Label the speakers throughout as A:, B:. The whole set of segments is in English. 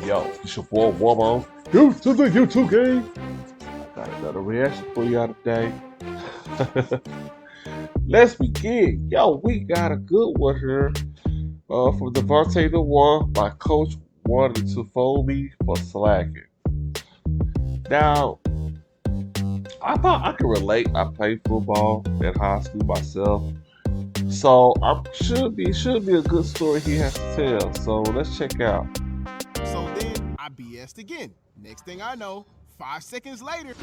A: Yo, it's your boy Womo. You to the YouTube game. Got another reaction for y'all today. Let's begin. Yo, we got a good one here from DevonteTheOne. My coach wanted to fold me for slacking. Now, I thought I could relate. I played football in high school myself. So I should be a good story he has to tell. So let's check out.
B: So then I BS'd again. Next thing I know, 5 seconds later.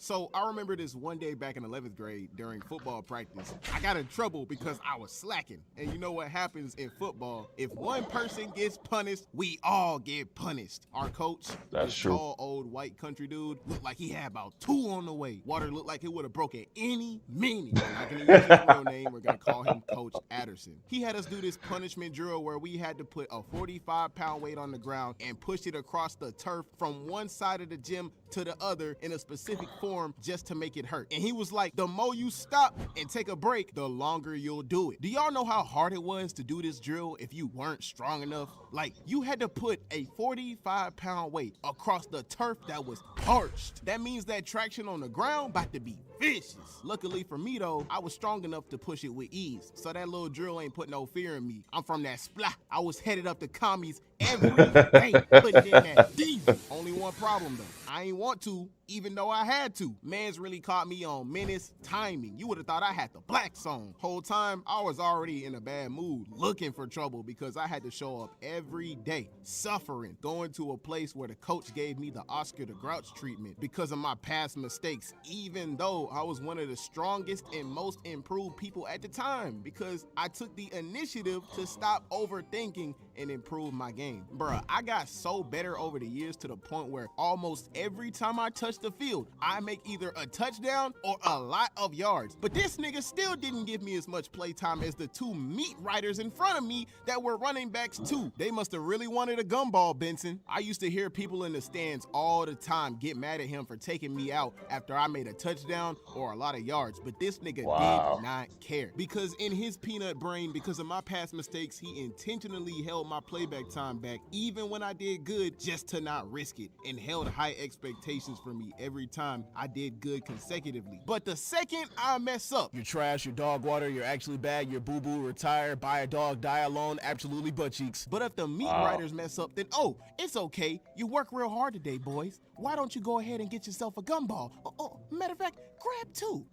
B: So I remember this one day back in 11th grade during football practice. I got in trouble because I was slacking. And you know what happens in football? If one person gets punished, we all get punished. Our coach,
A: That's
B: this
A: true.
B: tall, old, white country dude, looked like he had about 2 on the way. Water looked like it would have broken any minute. We're not going to use his real name. We're going to call him Coach Adderson. He had us do this punishment drill where we had to put a 45-pound weight on the ground and push it across the turf from one side of the gym to the other in a specific form just to make it hurt. And he was like, the more you stop and take a break, the longer you'll do it. Do y'all know how hard it was to do this drill if you weren't strong enough? Like, you had to put a 45-pound weight across the turf that was parched. That means that traction on the ground about to be vicious. Luckily for me though, I was strong enough to push it with ease. So that little drill ain't put no fear in me. I'm from that splat. I was headed up to commies every day, putting in that diesel. Only one problem though. I ain't want to, even though I had to. Mans really caught me on menace timing. You would have thought I had the black song. Whole time, I was already in a bad mood, looking for trouble because I had to show up every day, suffering, going to a place where the coach gave me the Oscar the Grouch treatment because of my past mistakes, even though I was one of the strongest and most improved people at the time because I took the initiative to stop overthinking and improve my game. Bruh, I got so better over the years to the point where almost every time I touch the field, I make either a touchdown or a lot of yards. But this nigga still didn't give me as much playtime as the 2 meat riders in front of me that were running backs too. They must have really wanted a gumball, Benson. I used to hear people in the stands all the time get mad at him for taking me out after I made a touchdown or a lot of yards, but this nigga did not care. Because in his peanut brain, because of my past mistakes, he intentionally held my playback time back even when I did good just to not risk it, and held high expectations for me every time I did good consecutively. But the second I mess up, you're trash, you're dog water, you're actually bad, you're boo-boo, retire, buy a dog, die alone, absolutely butt cheeks. But if the meat riders mess up, then oh, it's okay. You work real hard today, boys. Why don't you go ahead and get yourself a gumball? Oh, matter of fact, grab 2.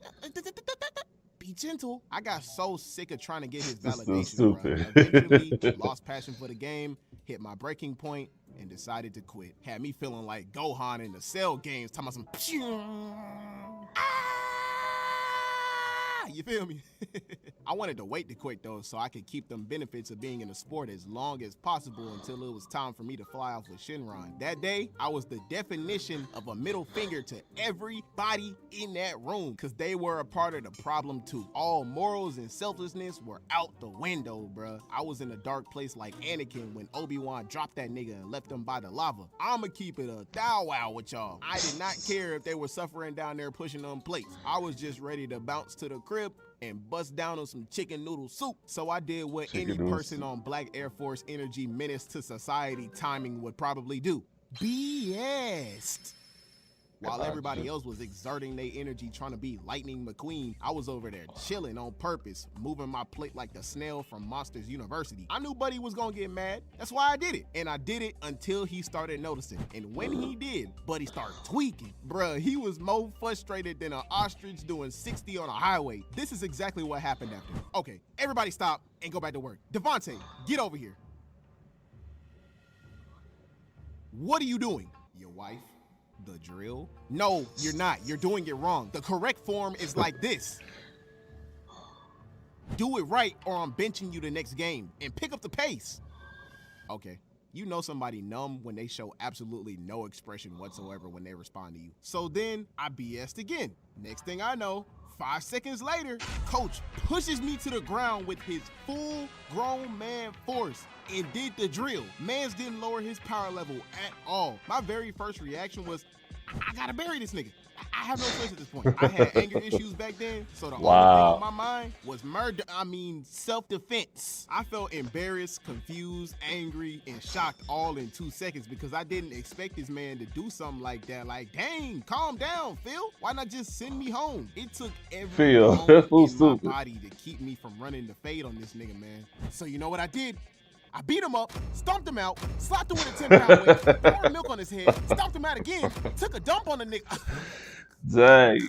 B: Be gentle. I got so sick of trying to get his validation, bro. Eventually, lost passion for the game, hit my breaking point, and decided to quit. Had me feeling like Gohan in the Cell games, talking about some you feel me? I wanted to wait to quit though so I could keep them benefits of being in the sport as long as possible until it was time for me to fly off with Shinron. That day, I was the definition of a middle finger to everybody in that room because they were a part of the problem too. All morals and selflessness were out the window, bruh. I was in a dark place like Anakin when Obi-Wan dropped that nigga and left him by the lava. I'ma keep it a thou wow with y'all. I did not care if they were suffering down there pushing on plates. I was just ready to bounce to the crib and bust down on some chicken noodle soup. So I did what any person on Black Air Force Energy Menace to Society timing would probably do. BS. While everybody else was exerting their energy trying to be Lightning McQueen, I was over there chilling on purpose, moving my plate like the snail from Monsters University. I knew Buddy was gonna get mad. That's why I did it. And I did it until he started noticing. And when he did, Buddy started tweaking. Bruh, he was more frustrated than an ostrich doing 60 on a highway. This is exactly what happened after. Okay, everybody stop and go back to work. Devonte, get over here. What are you doing? Your wife? The drill? No, you're not. You're doing it wrong. The correct form is like this. Do it right or I'm benching you the next game and pick up the pace. Okay. You know somebody numb when they show absolutely no expression whatsoever when they respond to you. So then I BS'd again. Next thing I know, 5 seconds later, coach pushes me to the ground with his full grown man force and did the drill. Mans didn't lower his power level at all. My very first reaction was, I gotta bury this nigga. I have no choice at this point. I had anger issues back then, so the only thing
A: Wow.
B: on my mind was murder. Self-defense. I felt embarrassed, confused, angry, and shocked all in 2 seconds because I didn't expect this man to do something like that. Like, dang, calm down, Phil. Why not just send me home? It took every
A: Phil,
B: bone
A: that's so
B: in my
A: stupid.
B: body to keep me from running the fade on this nigga, man. So you know what I did? I beat him up, stomped him out, slapped him with a 10-pound weight, poured milk on his head, stomped him out again, took a dump on the nigga.
A: Dang.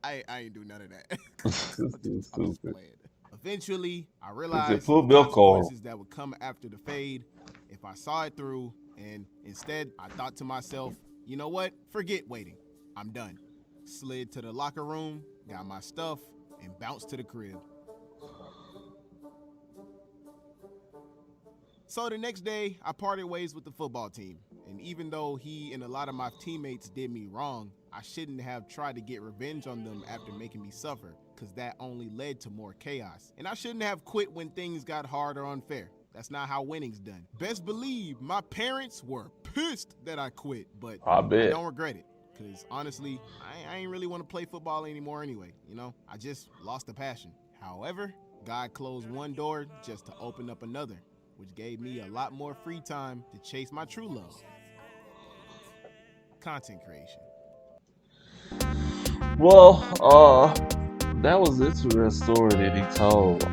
B: I ain't do none of that.
A: This is
B: I'm just
A: stupid.
B: playing. Eventually, I
A: They
B: realized
A: put
B: the
A: milk on.
B: consequences that would come after the fade if I saw it through, and instead I thought to myself, you know what? Forget waiting. I'm done. Slid to the locker room, got my stuff, and bounced to the crib. So the next day, I parted ways with the football team. And even though he and a lot of my teammates did me wrong, I shouldn't have tried to get revenge on them after making me suffer, because that only led to more chaos. And I shouldn't have quit when things got hard or unfair. That's not how winning's done. Best believe my parents were pissed that I quit, but
A: I bet.
B: I don't regret it. Because honestly, I ain't really want to play football anymore anyway. You know, I just lost the passion. However, God closed one door just to open up another, which gave me a lot more free time to chase my true love. Content creation.
A: Well, that was an interesting story that he told.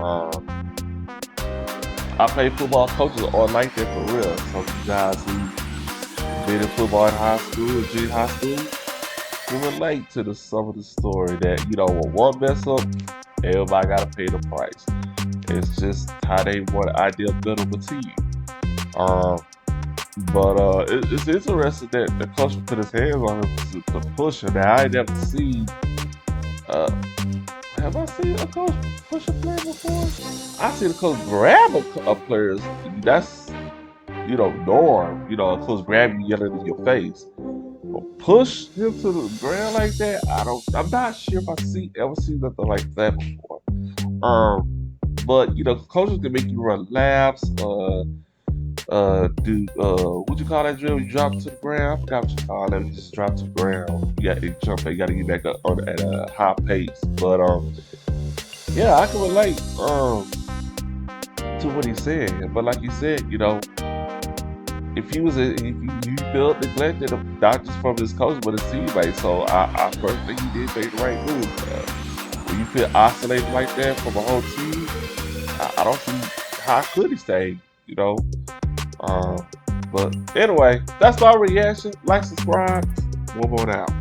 A: I played football. Coaches are like that for real. Some of you guys who been in football in high school or junior high school can relate to some of the story that, you know, when one mess up, everybody got to pay the price. It's just how they want an ideal better with team. But it's interesting that the coach put his hands on him to push him. Now, I ain't never seen, have I seen a coach push a player before? I seen a coach grab a players. That's, you know, norm. You know, a coach grab you, yelling in your face. But push him to the ground like that, I'm not sure if ever seen nothing like that before. But you know, coaches can make you run laps, what you call that drill? You drop to the ground. I forgot what you call that. You just drop to the ground. You got to jump. You got to get back up at a high pace. But yeah, I can relate to what he's saying. But like you said, you know, if you felt neglected, not just from his coach but his teammates. So I personally think he did make the right move. When you feel isolated like that from a whole team, I don't see how could he stay. You know. But anyway, that's my reaction. Like, subscribe. One more out.